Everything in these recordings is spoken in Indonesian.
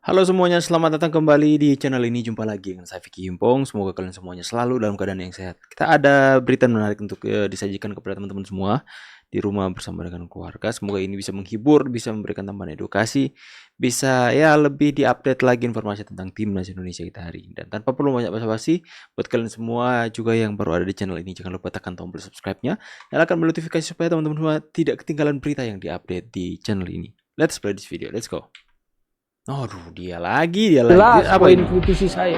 Halo semuanya, selamat datang kembali di channel ini. Jumpa lagi dengan saya Vicky Himpong. Semoga kalian semuanya selalu dalam keadaan yang sehat. Kita ada berita menarik untuk disajikan kepada teman-teman semua di rumah bersama dengan keluarga. Semoga ini bisa menghibur, bisa memberikan tambahan edukasi, bisa ya lebih diupdate lagi informasi tentang timnas Indonesia kita hari ini. Dan tanpa perlu banyak basa-basi, buat kalian semua juga yang baru ada di channel ini, jangan lupa tekan tombol subscribe-nya, nyalakan bel notifikasi supaya teman-teman semua tidak ketinggalan berita yang diupdate di channel ini. Let's play this video, let's go. Aduh, dia lagi. Jelas Apa poin ini? kritisi saya.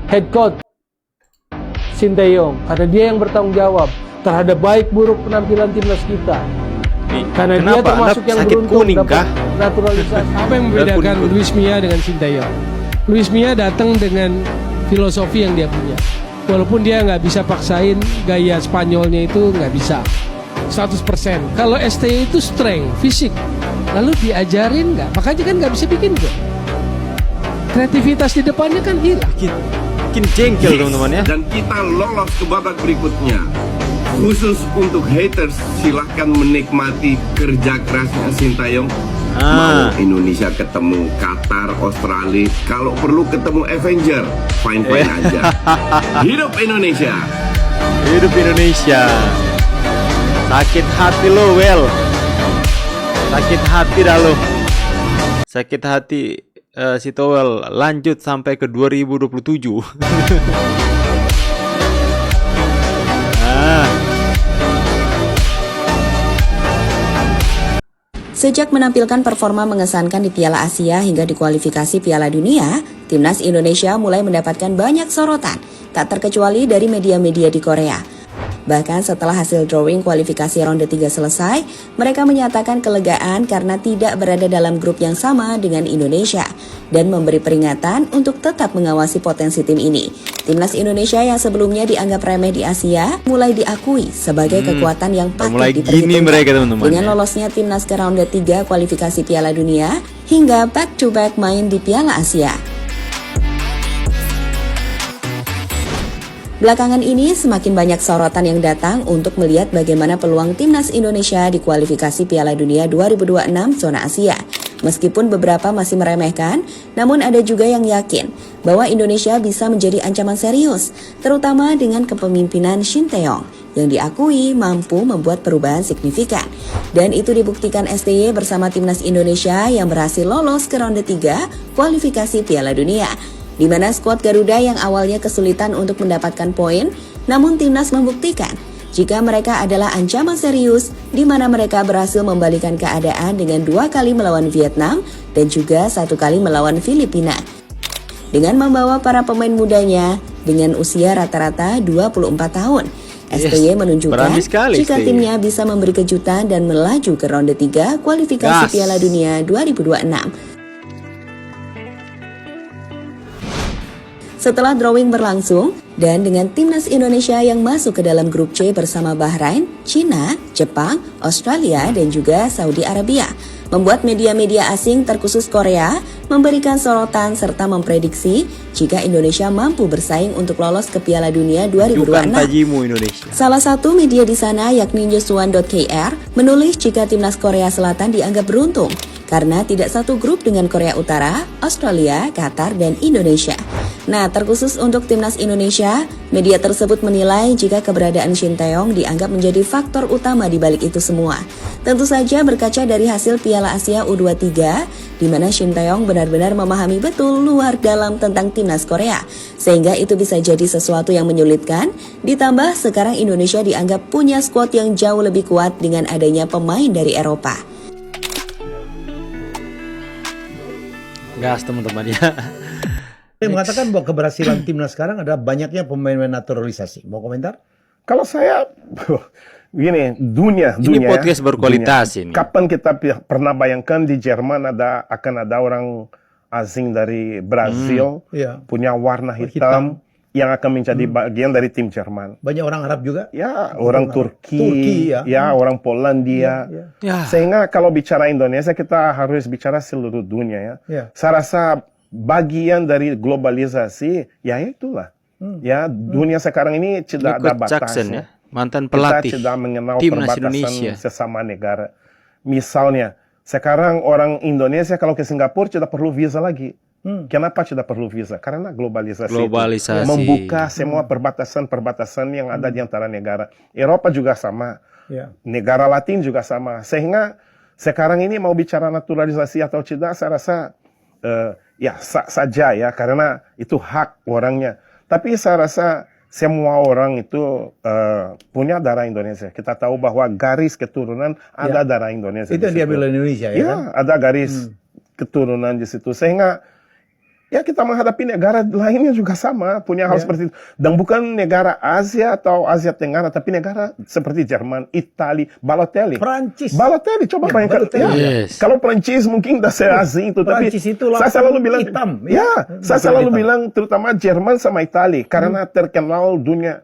Head coach Sinteyong, karena dia yang bertanggung jawab terhadap baik buruk penampilan timnas kita. Karena dia termasuk yang sakit beruntung kuning dapat kah? naturalisasi. Apa yang membedakan Kuning. Luis Milla dengan Sinteyong? Luis Milla datang dengan filosofi yang dia punya. Walaupun dia nggak bisa paksain gaya Spanyolnya itu nggak bisa 100%. Kalau STY itu strength, fisik. Lalu diajarin nggak? Makanya kan nggak bisa bikin gol. Kreativitas di depannya kan hilang. Bikin jengkel teman-teman ya. Dan kita lolos ke babak berikutnya. Khusus untuk haters, silahkan menikmati kerja kerasnya Sintayong. Mau Indonesia ketemu Qatar, Australia, kalau perlu ketemu Avenger, fine-fine aja. Hidup Indonesia. Hidup Indonesia. Sakit hati lo, Well. Sakit hati dah lo. Sakit hati si Towel lanjut sampai ke 2027. Sejak menampilkan performa mengesankan di Piala Asia hingga di kualifikasi Piala Dunia, timnas Indonesia mulai mendapatkan banyak sorotan, tak terkecuali dari media-media di Korea. Bahkan setelah hasil drawing kualifikasi ronde 3 selesai, mereka menyatakan kelegaan karena tidak berada dalam grup yang sama dengan Indonesia dan memberi peringatan untuk tetap mengawasi potensi tim ini. Timnas Indonesia yang sebelumnya dianggap remeh di Asia mulai diakui sebagai kekuatan yang patut mulai gini diperhitungkan. mereka, teman-teman, Dengan ya. lolosnya timnas ke ronde 3 kualifikasi Piala Dunia hingga back-to-back main di Piala Asia. Belakangan ini semakin banyak sorotan yang datang untuk melihat bagaimana peluang timnas Indonesia di kualifikasi Piala Dunia 2026 zona Asia. Meskipun beberapa masih meremehkan, namun ada juga yang yakin bahwa Indonesia bisa menjadi ancaman serius, terutama dengan kepemimpinan Sinteyong yang diakui mampu membuat perubahan signifikan. Dan itu dibuktikan STY bersama timnas Indonesia yang berhasil lolos ke ronde 3 kualifikasi Piala Dunia, di mana skuad Garuda yang awalnya kesulitan untuk mendapatkan poin, namun timnas membuktikan jika mereka adalah ancaman serius, di mana mereka berhasil membalikan keadaan dengan 2 kali melawan Vietnam dan juga 1 kali melawan Filipina. Dengan membawa para pemain mudanya dengan usia rata-rata 24 tahun, STY menunjukkan berani sekali jika STY. timnya bisa memberi kejutan dan melaju ke ronde 3 kualifikasi Piala Dunia 2026. Setelah drawing berlangsung, dan dengan timnas Indonesia yang masuk ke dalam grup C bersama Bahrain, Cina, Jepang, Australia, dan juga Saudi Arabia, membuat media-media asing terkhusus Korea memberikan sorotan serta memprediksi jika Indonesia mampu bersaing untuk lolos ke Piala Dunia 2026. tajimu Indonesia. Salah satu media di sana yakni newsone.kr menulis jika timnas Korea Selatan dianggap beruntung karena tidak satu grup dengan Korea Utara, Australia, Qatar, dan Indonesia. Nah, terkhusus untuk timnas Indonesia, media tersebut menilai jika keberadaan Sinteyong dianggap menjadi faktor utama di balik itu semua. Tentu saja berkaca dari hasil Piala Asia U23, di mana Sinteyong benar-benar memahami betul luar dalam tentang timnas Korea, sehingga itu bisa jadi sesuatu yang menyulitkan. Ditambah sekarang Indonesia dianggap punya skuad yang jauh lebih kuat dengan adanya pemain dari Eropa. Gas teman-teman ya. Saya mengatakan bahwa keberhasilan timnas sekarang adalah banyaknya pemain-pemain naturalisasi. Mau komentar? Kalau saya, gini, dunia Ini ya, podcast berkualitas ini. Kapan kita pernah bayangkan di Jerman akan ada orang asing dari Brazil Iya. punya warna hitam yang akan menjadi bagian dari tim Jerman. Banyak orang Arab juga. Ya, orang Turki, ya. orang Polandia. Ya. Sehingga kalau bicara Indonesia kita harus bicara seluruh dunia ya. Ya. Saya rasa bagian dari globalisasi ya itulah. Ya, dunia sekarang ini tidak ada Nico Jackson batasnya. ya, mantan pelatih Kita tidak mengenal timnas perbatasan Indonesia. sesama negara. Misalnya, sekarang orang Indonesia kalau ke Singapura tidak perlu visa lagi. Kenapa tidak perlu visa? Karena globalisasi, Globalisasi. itu membuka semua perbatasan-perbatasan yang ada di antara negara. Eropa juga sama, Ya. negara Latin juga sama. Sehingga sekarang ini mau bicara naturalisasi atau tidak, saya rasa ya sah saja ya, karena itu hak orangnya. Tapi saya rasa semua orang itu punya darah Indonesia. Kita tahu bahwa garis keturunan ada darah Indonesia. Itu yang di situ. diambil Indonesia ya Ya, kan? ada garis keturunan di situ. Sehingga ya kita menghadapi negara lainnya juga sama, punya hal seperti itu. Dan bukan negara Asia atau Asia Tenggara, tapi negara seperti Jerman, Italia, Balotelli. Perancis. Balotelli, coba bayangkan. Balotelli. Ya, Yes. kalau Perancis mungkin udah seasing itu, tapi Perancis itu saya langsung selalu bilang, hitam, ya, saya Bukan selalu hitam. bilang terutama Jerman sama Italia, karena terkenal dunia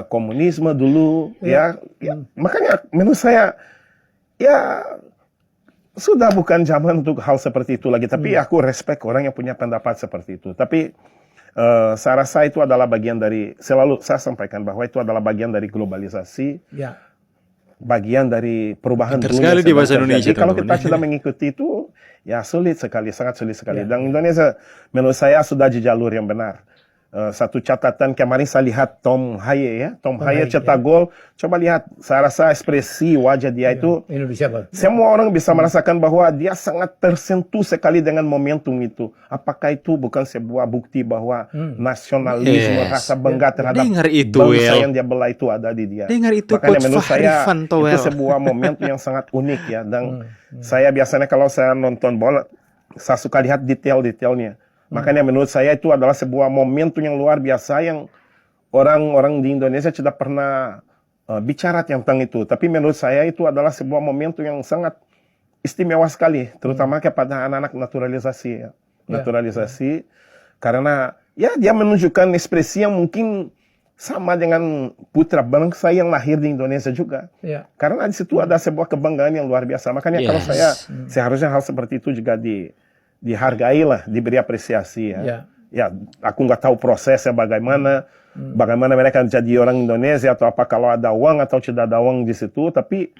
komunisme dulu, ya. Makanya menurut saya, ya sudah bukan zaman untuk hal seperti itu lagi. Tapi aku respect orang yang punya pendapat seperti itu. Tapi saya rasa itu adalah bagian dari, selalu saya sampaikan bahwa itu adalah bagian dari globalisasi, Ya. bagian dari perubahan Pintar dunia. sekali di sedang bahasa terjadi. Indonesia, Kalau teman-teman. kita sudah mengikuti itu, ya sulit sekali, sangat sulit sekali. Dan Indonesia menurut saya sudah di jalur yang benar. Satu catatan kemarin saya lihat Tom Haye ya, Tom Haye cetak gol. Coba lihat, saya rasa ekspresi wajah dia itu, Indonesia Pak. semua orang bisa merasakan bahwa dia sangat tersentuh sekali dengan momentum itu. Apakah itu bukan sebuah bukti bahwa nasionalisme, Yes. rasa bangga terhadap Dengar itu, bangsa Wel. yang dia bela itu ada di dia. Dengar itu, Makanya Coach menurut Fahri saya Fantowel. itu sebuah momentum yang sangat unik ya. Dan saya biasanya kalau saya nonton bola, saya suka lihat detail-detailnya. Makanya menurut saya itu adalah sebuah momentum yang luar biasa yang orang-orang di Indonesia tidak pernah bicara tentang itu. Tapi menurut saya itu adalah sebuah momentum yang sangat istimewa sekali, terutama kepada anak-anak naturalisasi ya. Naturalisasi, karena ya dia menunjukkan ekspresi yang mungkin sama dengan putra bangsa yang lahir di Indonesia juga. Ya. Karena di situ ada sebuah kebanggaan yang luar biasa. Makanya kalau Yes. saya seharusnya hal seperti itu juga dihargai lah, diberi apresiasi ya. Ya. Ya, aku nggak tahu prosesnya bagaimana, bagaimana mereka jadi orang Indonesia atau apa, kalau ada uang atau tidak ada uang di situ. Tapi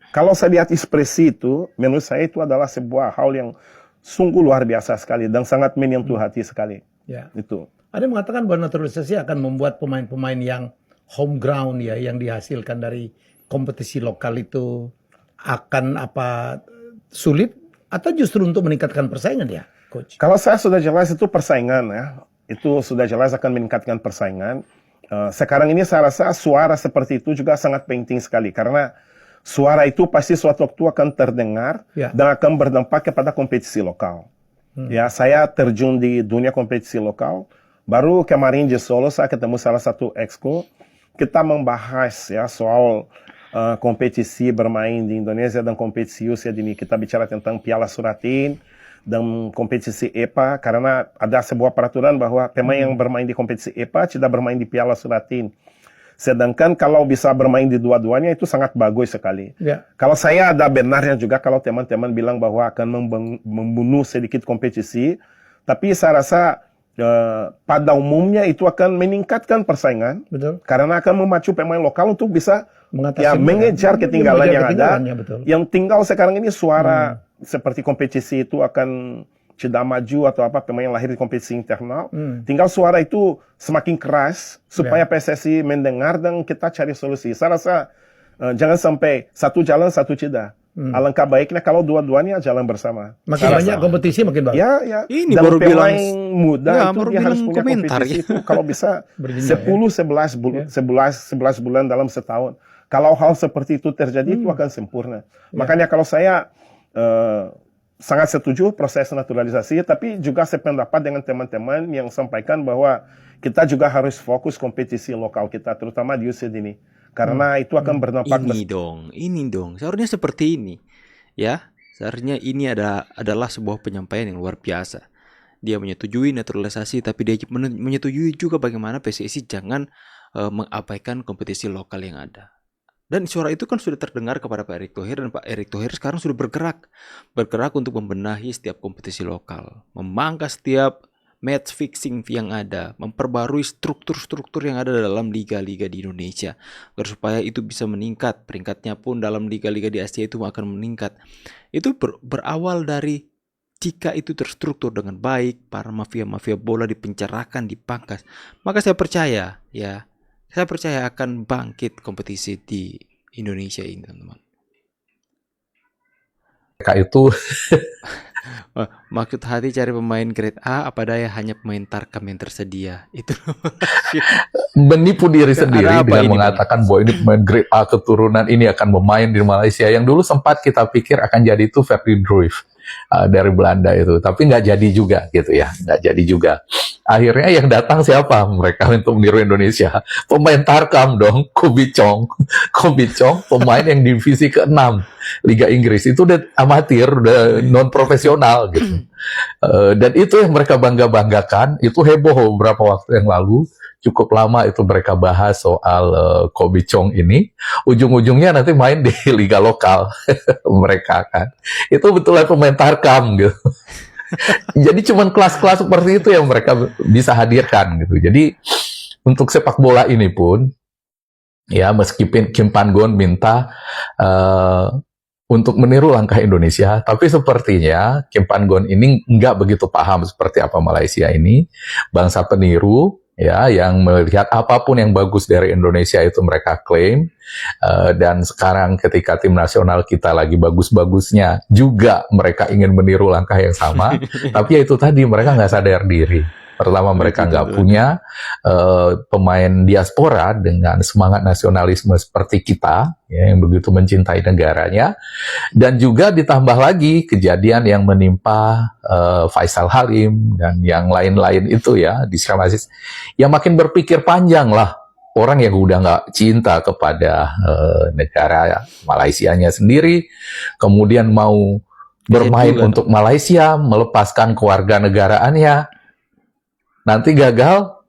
kalau saya lihat ekspresi itu, menurut saya itu adalah sebuah hal yang sungguh luar biasa sekali dan sangat menyentuh hati sekali. Ya. Itu. Ada yang mengatakan bahwa naturalisasi akan membuat pemain-pemain yang home ground ya, yang dihasilkan dari kompetisi lokal itu akan sulit atau justru untuk meningkatkan persaingan ya, Coach? Kalau saya sudah jelas itu persaingan ya, itu sudah jelas akan meningkatkan persaingan. Sekarang ini saya rasa suara seperti itu juga sangat penting sekali, karena suara itu pasti suatu waktu akan terdengar dan akan berdampak kepada kompetisi lokal. Ya, saya terjun di dunia kompetisi lokal. Baru kemarin di Solo saya ketemu salah satu exco, kita membahas ya soal kompetisi bermain di Indonesia dan kompetisi usia dini. Kita bicara tentang Piala Suratin dan kompetisi EPA, karena ada sebuah peraturan bahwa pemain yang bermain di kompetisi EPA tidak bermain di Piala Suratin. Sedangkan kalau bisa bermain di dua-duanya itu sangat bagus sekali. Ya. Kalau saya ada benarnya juga kalau teman-teman bilang bahwa akan membunuh sedikit kompetisi, tapi saya rasa pada umumnya itu akan meningkatkan persaingan. Betul. Karena akan memacu pemain lokal untuk bisa Mengatasi mengejar ketinggalan yang ada. betul. Yang tinggal sekarang ini suara seperti kompetisi itu akan tidak maju atau apa, pemain yang lahir di kompetisi internal. Tinggal suara itu semakin keras supaya PSSI mendengar dan kita cari solusi. Saya rasa jangan sampai satu jalan satu tidak. Alangkah baiknya kalau dua-duanya jalan bersama. Makin banyak kompetisi makin bagus. Ya. Ini dan baru bilang- pemain muda Ya, itu baru dia harus bilang punya komentar, kompetisi ya. itu kalau bisa Berjenjang, 11 bulan dalam setahun. Kalau hal seperti itu terjadi itu akan sempurna. Makanya kalau saya sangat setuju proses naturalisasi, tapi juga sependapat dengan teman-teman yang sampaikan bahwa kita juga harus fokus kompetisi lokal kita, terutama di usia dini. Karena itu akan berdampak Ini dong. Seharusnya seperti ini. Ya, seharusnya ini adalah sebuah penyampaian yang luar biasa. Dia menyetujui naturalisasi, tapi dia menyetujui juga bagaimana PSSI jangan mengabaikan kompetisi lokal yang ada. Dan suara itu kan sudah terdengar kepada Pak Erick Thohir, dan Pak Erick Thohir sekarang sudah bergerak untuk membenahi setiap kompetisi lokal, memangkas setiap match fixing yang ada, memperbarui struktur-struktur yang ada dalam liga-liga di Indonesia agar supaya itu bisa meningkat, peringkatnya pun dalam liga-liga di Asia itu akan meningkat. Itu berawal dari jika itu terstruktur dengan baik, para mafia-mafia bola dipenjarakan, dipangkas, maka saya percaya akan bangkit kompetisi di Indonesia ini, teman-teman. Mereka itu Maksud hati cari pemain grade A, apa daya hanya pemain Tarkam yang tersedia. Itu menipu diri sendiri ada apa dengan ini, Bang? mengatakan bahwa ini pemain grade A keturunan ini akan bermain di Malaysia. Yang dulu sempat kita pikir akan jadi itu Ferdi Cruyff dari Belanda itu, tapi nggak jadi juga gitu ya, nggak jadi juga. Akhirnya yang datang siapa mereka untuk meniru Indonesia? Pemain Tarkam dong, Kobe Chong, pemain yang divisi ke-6 Liga Inggris, itu udah amatir, udah non profesional gitu. Dan itu yang mereka banggakan, itu heboh beberapa waktu yang lalu. Cukup lama itu mereka bahas soal Kobe Chong ini, ujung-ujungnya nanti main di liga lokal mereka kan. Itu betulan pemain Tarkam gitu. Jadi cuman kelas-kelas seperti itu yang mereka bisa hadirkan gitu. Jadi untuk sepak bola ini pun, ya meskipun Kim Pan-gon minta untuk meniru langkah Indonesia, tapi sepertinya Kim Pan-gon ini nggak begitu paham seperti apa Malaysia ini, bangsa peniru, ya, yang melihat apapun yang bagus dari Indonesia itu mereka klaim, dan sekarang ketika tim nasional kita lagi bagus-bagusnya, juga mereka ingin meniru langkah yang sama, tapi ya itu tadi, mereka nggak sadar diri. Pertama, mereka nggak punya pemain diaspora dengan semangat nasionalisme seperti kita, ya, yang begitu mencintai negaranya. Dan juga ditambah lagi kejadian yang menimpa Faisal Halim dan yang lain-lain itu ya, disiram Aziz. Ya makin berpikir panjang lah. Orang yang udah nggak cinta kepada negara Malaysianya sendiri, kemudian mau bermain untuk Malaysia, melepaskan kewarganegaraannya, nanti gagal,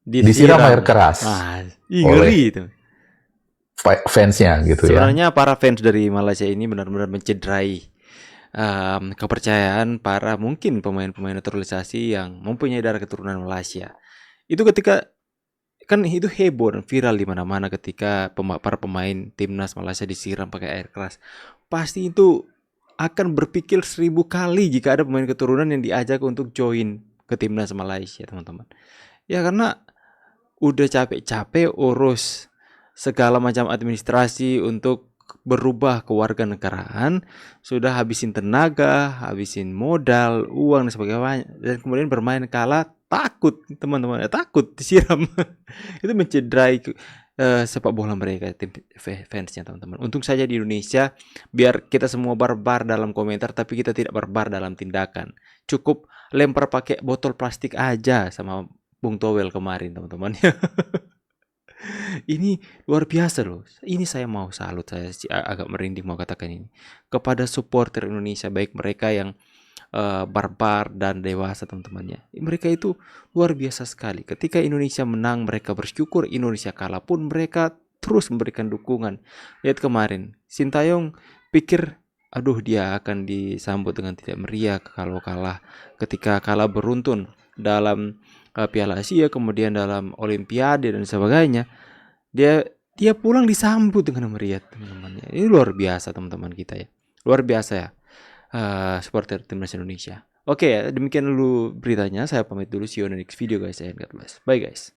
disiram air keras ngeri itu fansnya gitu ya. Sebenarnya para fans dari Malaysia ini benar-benar mencederai kepercayaan para mungkin pemain-pemain naturalisasi yang mempunyai darah keturunan Malaysia. Itu ketika kan itu heboh dan viral di mana-mana ketika para pemain timnas Malaysia disiram pakai air keras. Pasti itu akan berpikir 1000 kali jika ada pemain keturunan yang diajak untuk join ke timnas Malaysia, teman-teman. Ya karena udah capek-capek urus segala macam administrasi untuk berubah kewarganegaraan, sudah habisin tenaga, habisin modal, uang dan sebagainya, dan kemudian bermain kalah, takut teman-teman, takut disiram. Itu mencederai sepak bola mereka, tim fansnya, teman-teman. Untung saja di Indonesia, biar kita semua barbar dalam komentar, tapi kita tidak barbar dalam tindakan. Cukup lempar pakai botol plastik aja sama Bung Towel kemarin, teman-teman. Ini luar biasa loh. Ini saya mau salut, saya agak merinding mau katakan ini kepada supporter Indonesia, baik mereka yang barbar dan dewasa, teman-temannya. Mereka itu luar biasa sekali. Ketika Indonesia menang, mereka bersyukur. Indonesia kalah pun mereka terus memberikan dukungan. Lihat kemarin, Sintayong pikir, aduh dia akan disambut dengan tidak meriah kalau kalah. Ketika kalah beruntun dalam Piala Asia, kemudian dalam Olimpiade dan sebagainya, dia pulang disambut dengan meriah, teman-teman. Ini luar biasa, teman-teman kita ya. Luar biasa ya. Supporter timnas Indonesia. Oke ya, demikian dulu beritanya. Saya pamit dulu. See you on the next video guys, and God bless. Bye guys.